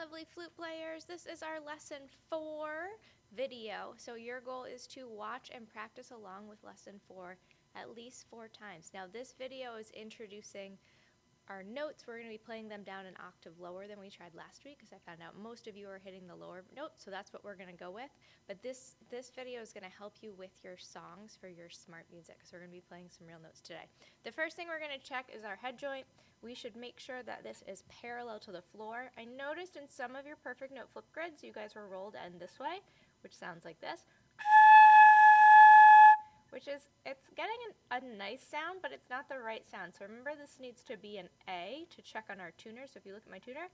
lovely flute players. This is our lesson 4 video. So your goal is to watch and practice along with lesson 4 at least 4 times. Now this video is introducing our notes. We're going to be playing them down an octave lower than we tried last week because I found out most of you are hitting the lower notes, so that's what we're going to go with. But this video is going to help you with your songs for your smart music because we're going to be playing some real notes today. The first thing we're going to check is our head joint. We should make sure that this is parallel to the floor. I noticed in some of your perfect note flip grids, you guys were rolled end this way, which sounds like this. Which is, it's getting a nice sound, but it's not the right sound. So remember, this needs to be an A to check on our tuner. So if you look at my tuner,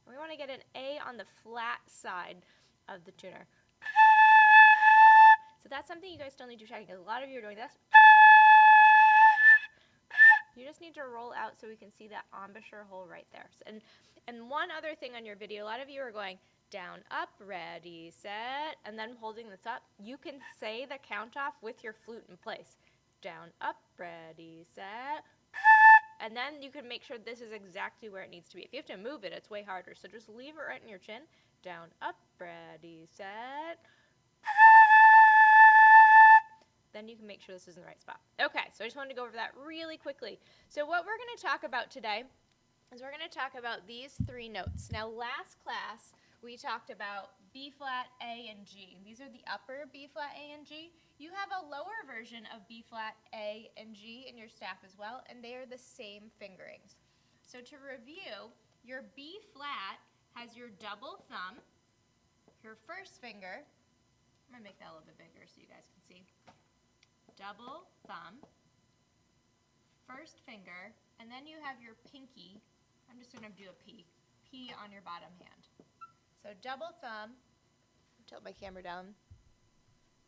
we want to get an A on the flat side of the tuner. So that's something you guys still need to check, because a lot of you are doing this. You just need to roll out so we can see that embouchure hole right there. And one other thing on your video, a lot of you are going down, up, ready, set, and then holding this up. You can say the count off with your flute in place. Down, up, ready, set, and then you can make sure this is exactly where it needs to be. If you have to move it, it's way harder. So just leave it right in your chin. Down, up, ready, set. Then you can make sure this is in the right spot. Okay, so I just wanted to go over that really quickly. So what we're going to talk about today is we're going to talk about these 3 notes. Now last class, we talked about B flat, A, and G. These are the upper B flat, A, and G. You have a lower version of B flat, A, and G in your staff as well, and they are the same fingerings. So to review, your B flat has your double thumb, your first finger. I'm going to make that a little bit bigger so you guys can see. Double thumb, first finger, and then you have your pinky. I'm just going to do a P on your bottom hand. So double thumb, tilt my camera down,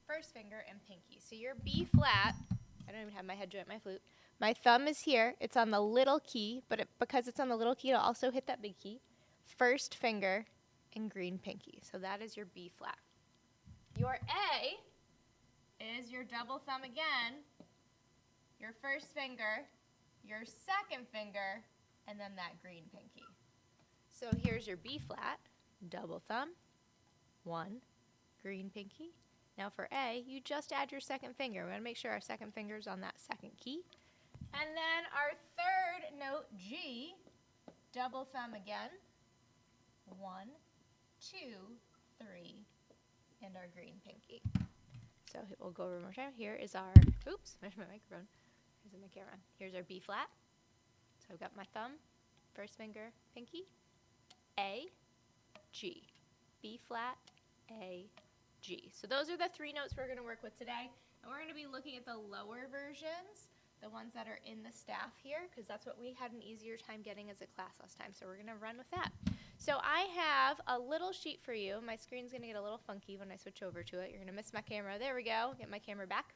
first finger, and pinky. So your B flat, I don't even have my head joint, my flute. My thumb is here. It's on the little key, but because it's on the little key, it'll also hit that big key. First finger and green pinky. So that is your B flat. Your A is your double thumb again, your first finger, your second finger, and then that green pinky. So here's your B flat, double thumb, 1, green pinky. Now for A, you just add your second finger. We want to make sure our second finger is on that second key. And then our third note, G, double thumb again, 1, 2, 3, and our green pinky. So we'll go over one more time. Here is our, oops, there's my microphone. Here's my camera. Here's our B flat. So I've got my thumb, first finger, pinky, A, G. B flat, A, G. So those are the 3 notes we're going to work with today. And we're going to be looking at the lower versions, the ones that are in the staff here, because that's what we had an easier time getting as a class last time. So we're going to run with that. So I have a little sheet for you. My screen's going to get a little funky when I switch over to it. You're going to miss my camera. There we go. Get my camera back.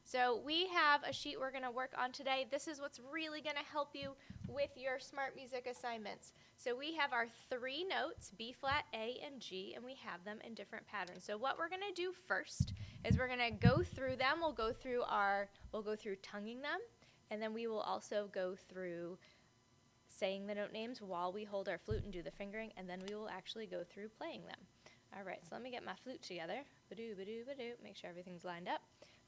So we have a sheet we're going to work on today. This is what's really going to help you with your smart music assignments. So we have our 3 notes, B flat, A, and G, and we have them in different patterns. So what we're going to do first is we're going to go through them. We'll go through tonguing them, and then we will also go through saying the note names while we hold our flute and do the fingering, and then we will actually go through playing them. All right, so let me get my flute together. Ba-doo, ba-doo, ba-doo. Make sure everything's lined up.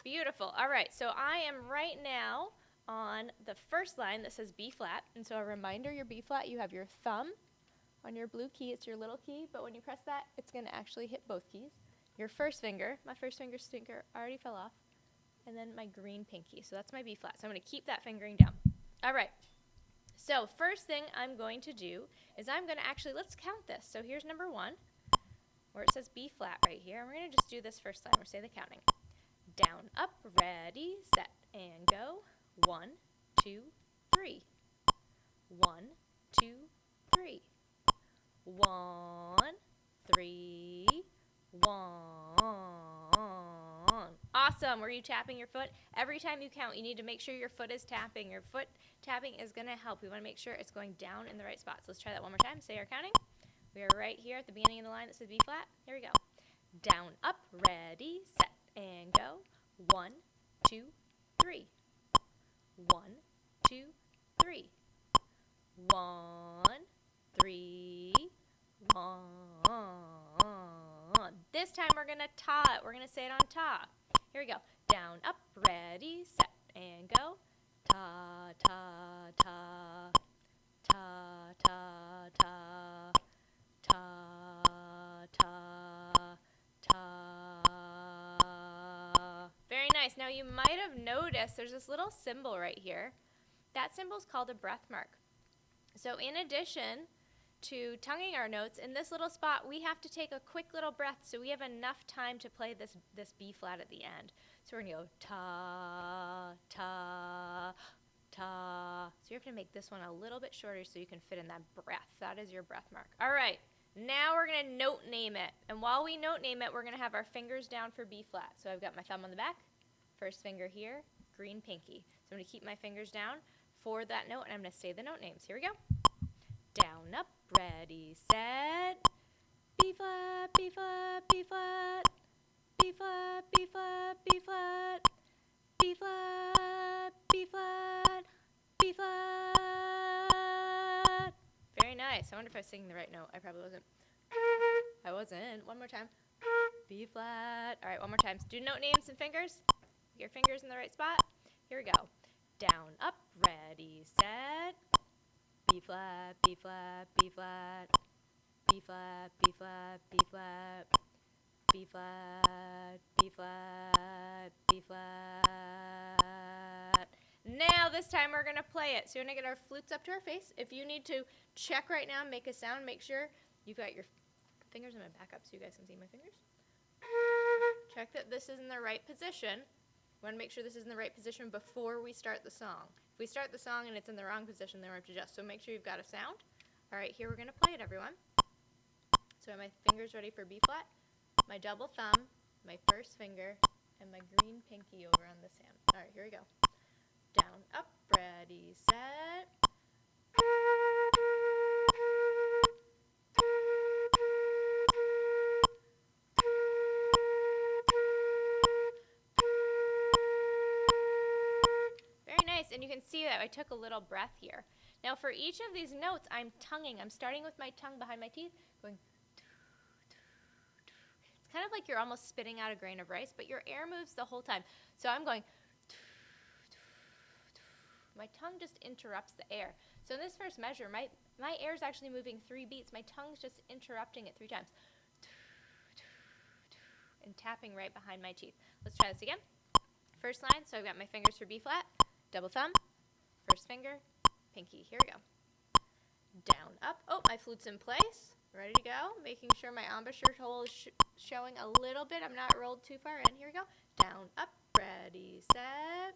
Beautiful. All right, so I am right now on the first line that says B flat. And so a reminder, your B flat, you have your thumb on your blue key. It's your little key, but when you press that, it's going to actually hit both keys. Your first finger, my first finger stinker already fell off, and then my green pinky. So that's my B flat. So I'm going to keep that fingering down. All right. So first thing I'm going to do is I'm going to actually, let's count this. So here's number 1, where it says B flat right here. And we're going to just do this first line. We'll say the counting. Down, up, ready, set, and go. 1, 2, 3. 1, 2, 3. 1, 3, 1. Awesome. Were you tapping your foot? Every time you count, you need to make sure your foot is tapping. Your foot tapping is going to help. We want to make sure it's going down in the right spot. So let's try that one more time. Say our counting. We are right here at the beginning of the line that says B flat. Here we go. Down, up, ready, set, and go. 1, 2, 3. 1, 2, 3. 1, 3, 1. This time we're going to ta it. We're going to say it on ta. Here we go. Down, up, ready, set, and go. Ta, ta, ta. Ta, ta, ta. Ta, ta, ta. Very nice. Now you might have noticed there's this little symbol right here. That symbol is called a breath mark. So in addition to tonguing our notes, in this little spot we have to take a quick little breath so we have enough time to play this B flat at the end. So we're going to go ta, ta, ta. So you have to make this one a little bit shorter so you can fit in that breath. That is your breath mark. All right, now we're going to note name it. And while we note name it, we're going to have our fingers down for B flat. So I've got my thumb on the back, first finger here, green pinky. So I'm going to keep my fingers down for that note, and I'm going to say the note names. Here we go. Down, up, ready, set. B flat, B flat, B flat. B flat, B flat, B flat. B flat, B flat, B flat. Very nice. I wonder if I was singing the right note. I probably wasn't. I wasn't. One more time. B flat. All right, one more time. Do note names and fingers. Get your fingers in the right spot. Here we go. Down, up, ready, set. B flat, B flat, B flat. B flat, B flat, B flat. B flat, B flat, B flat. Now this time we're going to play it. So you're going to get our flutes up to our face. If you need to check right now, make a sound, make sure you've got your fingers in my back up so you guys can see my fingers. Check that this is in the right position. We want to make sure this is in the right position before we start the song. If we start the song and it's in the wrong position, then we have to adjust. So make sure you've got a sound. All right, here we're going to play it, everyone. So I have my fingers ready for B flat, my double thumb, my first finger, and my green pinky over on this hand. All right, here we go. Down, up, ready, set. Very nice, and you can see that I took a little breath here. Now for each of these notes, I'm tonguing. I'm starting with my tongue behind my teeth, going. It's kind of like you're almost spitting out a grain of rice, but your air moves the whole time. So I'm going. My tongue just interrupts the air. So in this first measure, my air is actually moving 3 beats. My tongue's just interrupting it 3 times. And tapping right behind my teeth. Let's try this again. First line, so I've got my fingers for B flat, double thumb, first finger, pinky. Here we go. Down, up. Oh, my flute's in place. Ready to go. Making sure my embouchure hole is showing a little bit. I'm not rolled too far in. Here we go. Down, up, ready, set.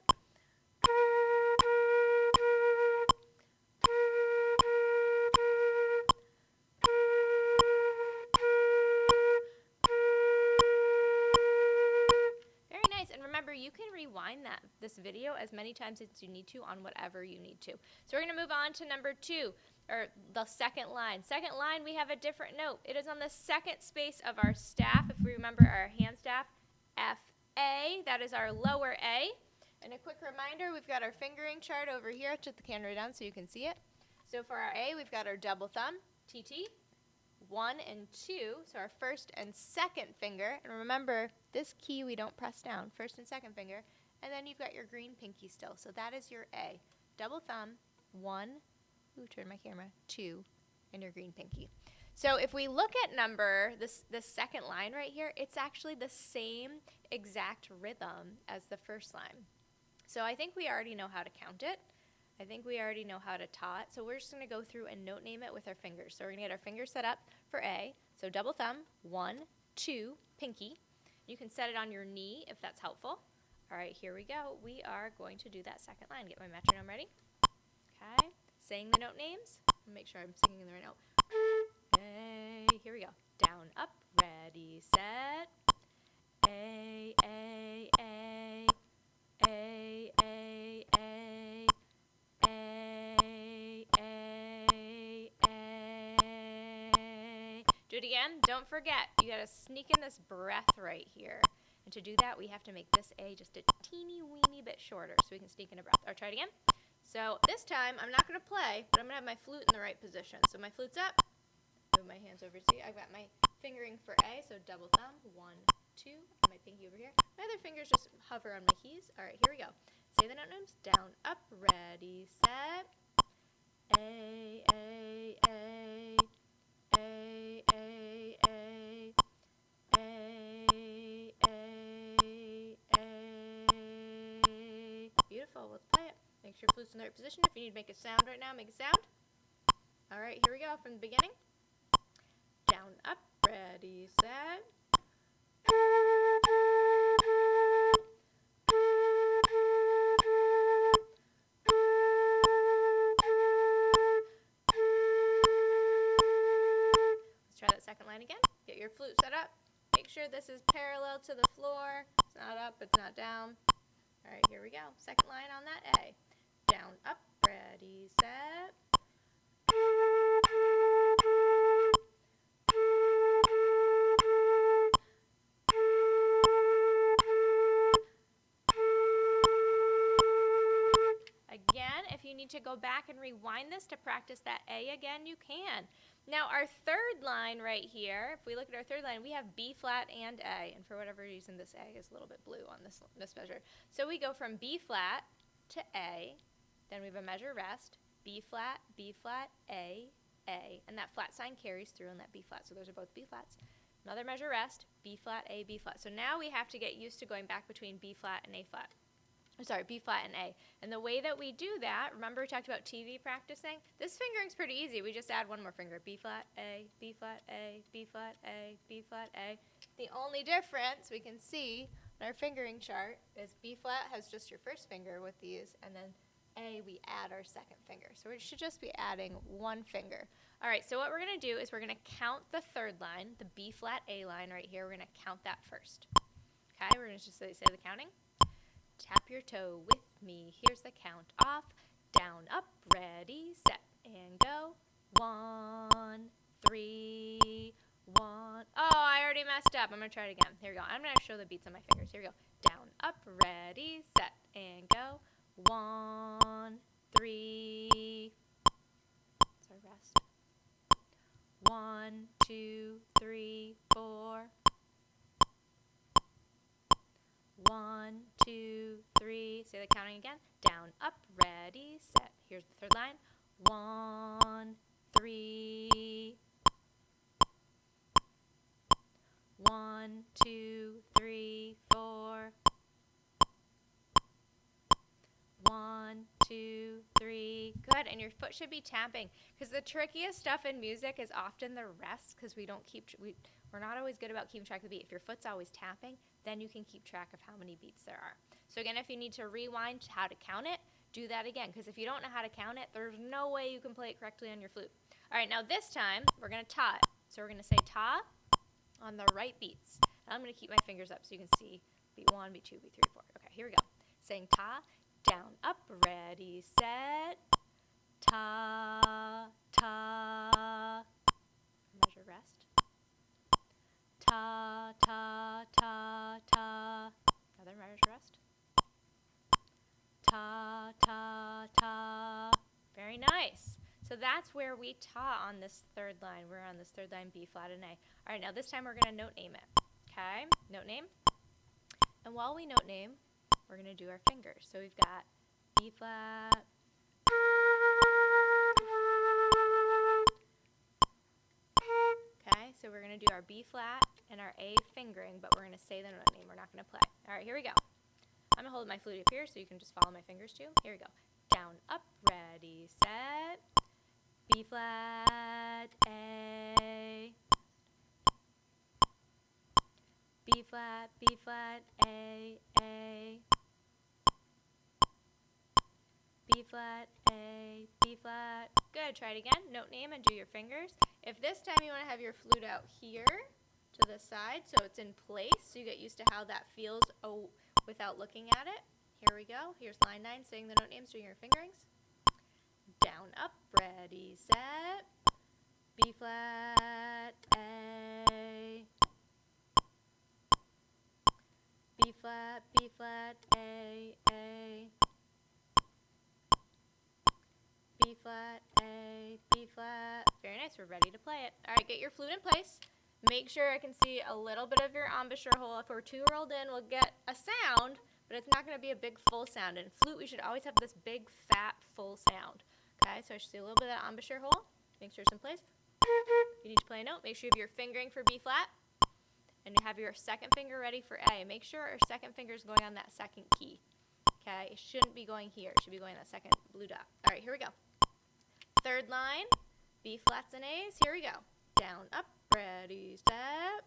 You can rewind this video as many times as you need to on whatever you need to. So we're going to move on to number 2, or the second line. Second line, we have a different note. It is on the second space of our staff. If we remember our hand staff, F-A, that is our lower A. And a quick reminder, we've got our fingering chart over here. I'll put the camera down so you can see it. So for our A, we've got our double thumb, TT. 1 and 2, so our first and second finger. And remember, this key we don't press down, first and second finger. And then you've got your green pinky still. So that is your A. Double thumb, 1, turn my camera, 2, and your green pinky. So if we look at this second line right here, it's actually the same exact rhythm as the first line. So I think we already know how to count it. I think we already know how to ta it, so we're just going to go through and note name it with our fingers. So we're going to get our fingers set up for A. So double thumb, 1, 2, pinky. You can set it on your knee if that's helpful. All right, here we go. We are going to do that second line. Get my metronome ready. Okay, saying the note names. Make sure I'm singing the right note. A, here we go. Down, up, ready, set. A, A, A, A, A, A. Do it again. Don't forget, you got to sneak in this breath right here. And to do that, we have to make this A just a teeny weeny bit shorter so we can sneak in a breath. Or try it again. So this time, I'm not going to play, but I'm going to have my flute in the right position. So my flute's up. Move my hands over. See, I've got my fingering for A, so double thumb. 1, 2, and my pinky over here. My other fingers just hover on my keys. All right, here we go. Say the note names. Down, up, ready, set. A, A, A, A, A, A, A, A, A. Beautiful. Let's play it. Make sure flute's in the right position. If you need to make a sound right now, make a sound. All right, here we go from the beginning. Down, up, ready, set. Let's try that second line again. Get your flute set up. Make sure this is parallel to the floor. It's not up, it's not down. All right, here we go. Second line on that A. Down, up, ready, set. Again, if you need to go back and rewind this to practice that A again, you can. Now our third line right here, if we look at our third line, we have B flat and A, and for whatever reason this A is a little bit blue on this measure. So we go from B flat to A, then we have a measure rest, B flat, A, and that flat sign carries through in that B flat, so those are both B flats. Another measure rest, B flat, A, B flat. So now we have to get used to going back between B flat and A flat. Sorry, B flat and A. And the way that we do that, remember we talked about TV practicing? This fingering's pretty easy. We just add one more finger. B flat, A, B flat, A, B flat, A, B flat, A. The only difference we can see on our fingering chart is B flat has just your first finger with these, and then A, we add our second finger. So we should just be adding one finger. All right, so what we're going to do is we're going to count the third line, the B flat A line right here. We're going to count that first. Okay, we're going to just say the counting. Tap your toe with me. Here's the count off. Down, up, ready, set, and go. 1, 3, 1. Oh, I already messed up. I'm going to try it again. Here we go. I'm going to show the beats on my fingers. Here we go. Down, up, ready, set, and go. 1, 3. Sorry, rest. 1, 2, 3, 4. 1, 2, 3. Say the counting again. Down, up, ready, set. Here's the third line. 1, 3. 1, 2, 3, 4. 1, 2, 3. Good. And your foot should be tapping, because the trickiest stuff in music is often the rest, because we're not always good about keeping track of the beat. If your foot's always tapping, then you can keep track of how many beats there are. So again, if you need to rewind to how to count it, do that again, because if you don't know how to count it, there's no way you can play it correctly on your flute. All right, now this time, we're going to ta it. So we're going to say ta on the right beats. And I'm going to keep my fingers up so you can see beat 1, beat 2, beat 3, 4. Okay, here we go. Saying ta, down, up, ready, set, ta, ta. Measure rest. Ta, ta, ta, ta. Another measure rest. Ta, ta, ta. Very nice. So that's where we ta on this third line. We're on this third line, B flat and A. All right, now this time we're going to note name it. Okay, note name. And while we note name, we're going to do our fingers. So we've got B flat. Okay, so we're going to do our B flat and our A fingering, but we're going to say the note name. We're not going to play. All right, here we go. I'm going to hold my flute up here so you can just follow my fingers too. Here we go. Down, up, ready, set, B flat, A, B flat, A, B flat, A, B flat. Good. Try it again. Note name and do your fingers. If this time you want to have your flute out here to the side so it's in place, so you get used to how that feels without looking at it. Here we go. Here's line 9, saying the note names, doing your fingerings. Down, up, ready, set, B flat, A, B flat, A, flat, A, B flat. Very nice. We're ready to play it. All right, get your flute in place. Make sure I can see a little bit of your embouchure hole. If we're too rolled in, we'll get a sound, but it's not going to be a big full sound. In flute, we should always have this big, fat, full sound. Okay, so I should see a little bit of that embouchure hole. Make sure it's in place. If you need to play a note, make sure you have your fingering for B flat, and you have your second finger ready for A. Make sure our second finger is going on that second key. Okay, it shouldn't be going here. It should be going on that second blue dot. All right, here we go. Third line, B flats and A's. Here we go. Down, up, ready, step.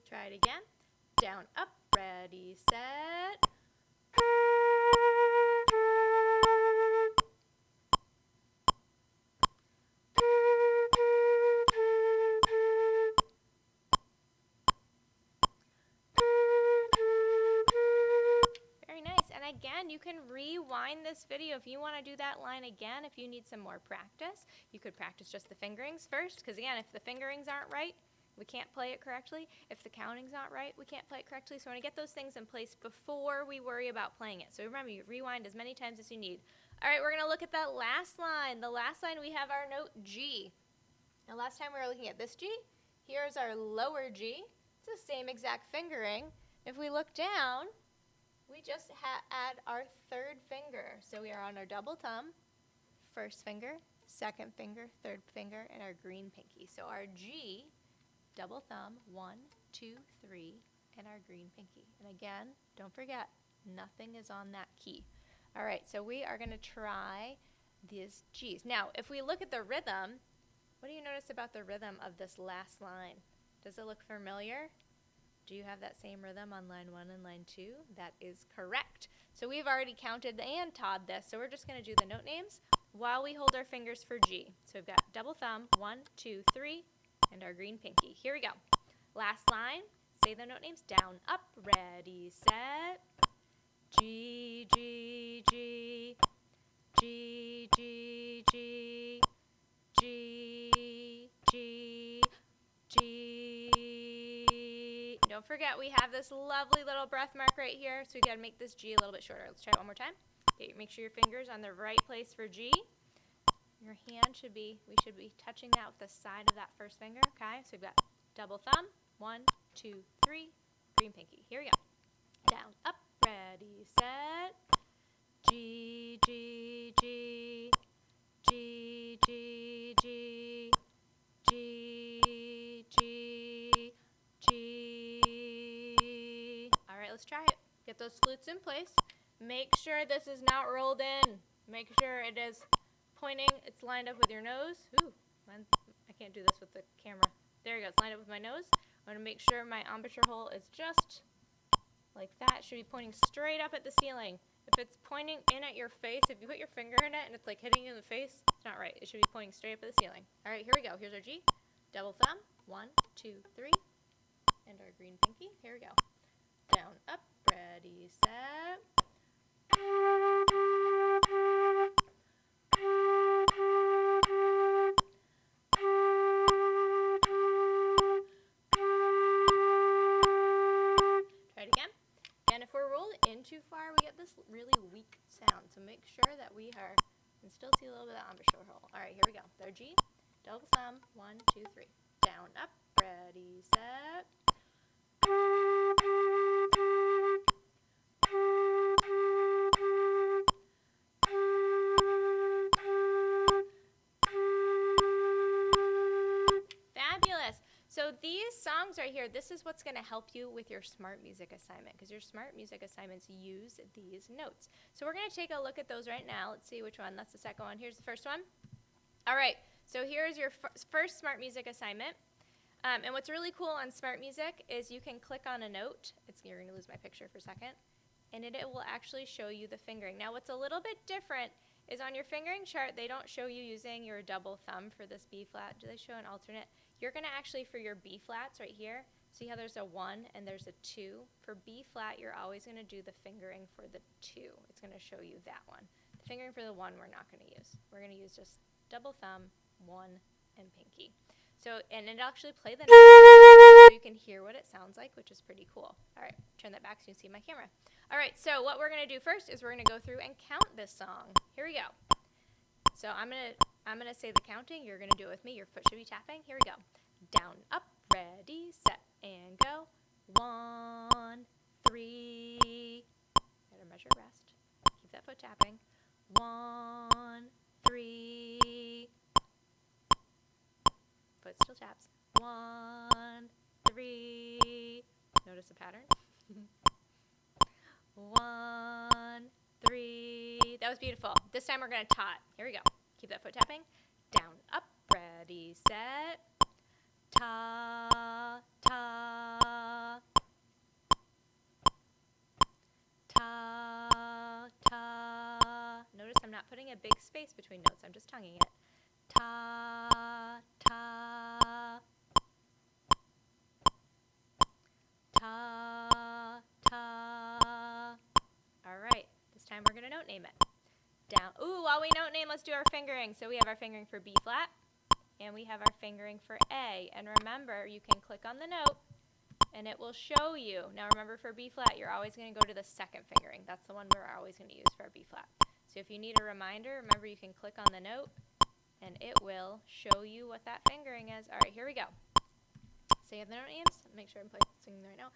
Try it again. Down, up, ready, set. Again, you can rewind this video if you want to do that line again. If you need some more practice, you could practice just the fingerings first, because again, if the fingerings aren't right, we can't play it correctly. If the counting's not right, we can't play it correctly. So we want to get those things in place before we worry about playing it. So remember, you rewind as many times as you need. All right, we're going to look at that last line. The last line, we have our note G. Now, last time we were looking at this G. Here's our lower G. It's the same exact fingering. If we look down, we just add our third finger. So we are on our double thumb, first finger, second finger, third finger, and our green pinky. So our G, double thumb, 1, 2, 3, and our green pinky. And again, don't forget, nothing is on that key. All right, so we are going to try these G's. Now, if we look at the rhythm, what do you notice about the rhythm of this last line? Does it look familiar? Do you have that same rhythm on line 1 and line 2? That is correct. So we've already counted and taught this, so we're just going to do the note names while we hold our fingers for G. So we've got double thumb, 1, 2, 3, and our green pinky. Here we go. Last line, say the note names. Down, up, ready, set. G, G, G, G, G, G, G, G, G. Don't forget, we have this lovely little breath mark right here, so we got to make this G a little bit shorter. Let's try it one more time. Make sure your finger's on the right place for G. Your hand we should be touching that with the side of that first finger, okay? So we've got double thumb, 1, 2, 3, green pinky. Here we go. Down, up, ready, set. G, G, G, G, G, G, G, G, G. All right, let's try it. Get those flutes in place. Make sure this is not rolled in. Make sure it is pointing. It's lined up with your nose. Ooh, I can't do this with the camera. There you go. It's lined up with my nose. I want to make sure my embouchure hole is just like that. It should be pointing straight up at the ceiling. If it's pointing in at your face, if you put your finger in it and it's like hitting you in the face, it's not right. It should be pointing straight up at the ceiling. All right, here we go. Here's our G. Double thumb. 1, 2, 3. And our green pinky. Here we go. Down, up, ready, set. Try it again. And if we're rolled in too far, we get this really weak sound. So make sure that we can still see a little bit of the embouchure hole. All right, here we go. Their G. Double thumb. 1, 2, 3. Down, up, ready, set. Fabulous. So these songs right here, this is what's going to help you with your smart music assignment, because your smart music assignments use these notes. So we're going to take a look at those right now. Let's see which one. That's the second one. Here's the first one. All right. So here's your first smart music assignment. And what's really cool on smart music is you can click on a note. You're going to lose my picture for a second. And it will actually show you the fingering. Now what's a little bit different is on your fingering chart, they don't show you using your double thumb for this B flat. Do they show an alternate? You're going to actually, for your B flats right here, see how there's a 1 and there's a 2? For B flat, you're always going to do the fingering for the 2. It's going to show you that one. The fingering for the 1 we're not going to use. We're going to use just double thumb, 1, and pinky. So, and it'll actually play the note so you can hear what it sounds like, which is pretty cool. All right, turn that back so you can see my camera. All right, so what we're going to do first is we're going to go through and count this song. Here we go. So I'm gonna say the counting. You're gonna do it with me. Your foot should be tapping. Here we go. Down, up, ready, set, and go. 1, 3. Gotta measure rest. Keep that foot tapping. 1, 3. Foot still taps. 1, 3. Notice the pattern. 1, 3. That was beautiful. This time we're going to tot. Here we go. Keep that foot tapping. Down, up, ready, set. Ta, ta. Ta, ta. Notice I'm not putting a big space between notes. I'm just tonguing it. Ta, ta. Ta, ta. All right, this time we're going to note name it. Down. Ooh, while we note name, let's do our fingering. So we have our fingering for B flat, and we have our fingering for A. And remember, you can click on the note, and it will show you. Now remember, for B flat, you're always going to go to the second fingering. That's the one we're always going to use for our B flat. So if you need a reminder, remember you can click on the note, and it will show you what that fingering is. All right, here we go. So you have the note names. Make sure I'm singing the right note.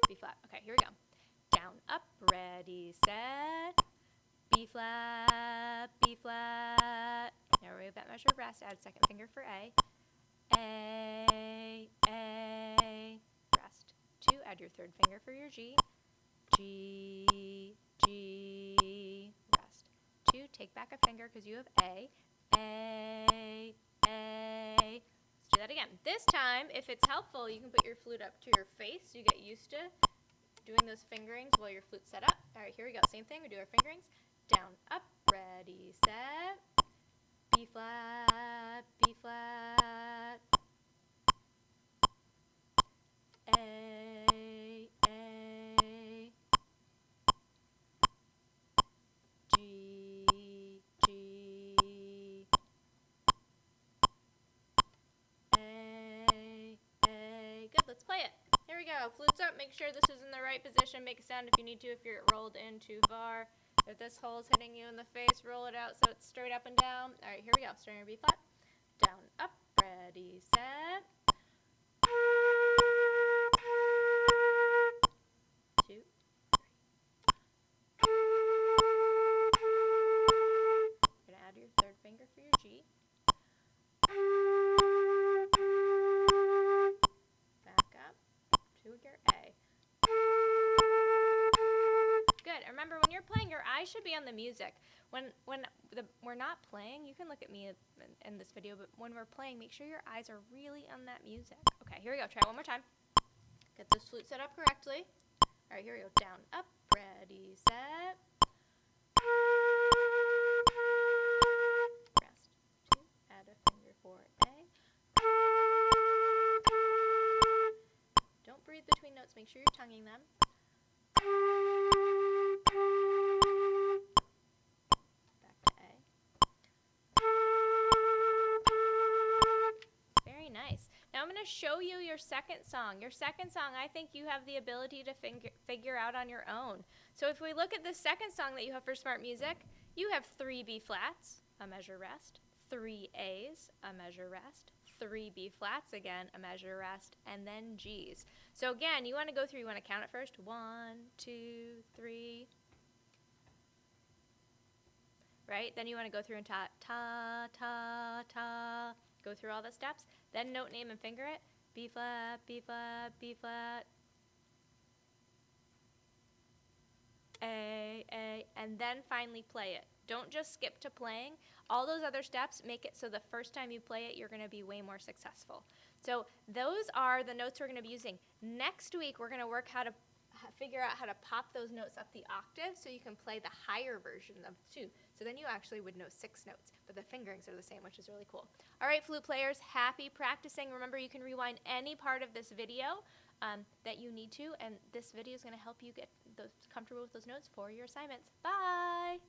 B flat. Okay, here we go. Down, up, ready, set. B flat, B flat. Now remove that measure of rest. Add second finger for A. A, rest. 2, add your third finger for your G. G, G, rest. 2, take back a finger because you have A. A. Let's do that again. This time, if it's helpful, you can put your flute up to your face so you get used to doing those fingerings while your flute's set up. All right, here we go. Same thing. We do our fingerings. Down, up, ready, set. B flat, B flat. A, G, G. A. Good, let's play it. Here we go. Flutes up. Make sure this is in the right position. Make a sound if you need to, if you're rolled in too far. If this hole's hitting you in the face, roll it out so it's straight up and down. All right, here we go. Starting your B flat. Down, up, ready, set. 2, 3. You're going to add your third finger for your G. Back up to your A. Good. Remember, when you're playing, your eyes should be on the music. When we're not playing, you can look at me in this video, but when we're playing, make sure your eyes are really on that music. Okay, here we go. Try it one more time. Get this flute set up correctly. All right, here we go. Down, up, ready, set. Rest. 2, add a finger for A. Don't breathe between notes. Make sure you're tonguing them. Back to A. Very nice. Now I'm going to show you your second song. Your second song, I think you have the ability to figure out on your own. So if we look at the second song that you have for Smart Music, you have 3 B flats, a measure rest, 3 A's, a measure rest, 3 B flats again, a measure rest, and then G's. So again, you want to go through, you want to count it first. 1, 2, 3. Right? Then you want to go through and ta, ta, ta, ta. Go through all the steps. Then note name and finger it. B flat, B flat, B flat. A, and then finally play it. Don't just skip to playing. All those other steps make it so the first time you play it, you're going to be way more successful. So those are the notes we're going to be using. Next week, we're going to work how to figure out how to pop those notes up the octave so you can play the higher version of 2. So then you actually would know 6 notes, but the fingerings are the same, which is really cool. All right, flute players, happy practicing. Remember, you can rewind any part of this video that you need to, and this video is going to help you get comfortable with those notes for your assignments. Bye!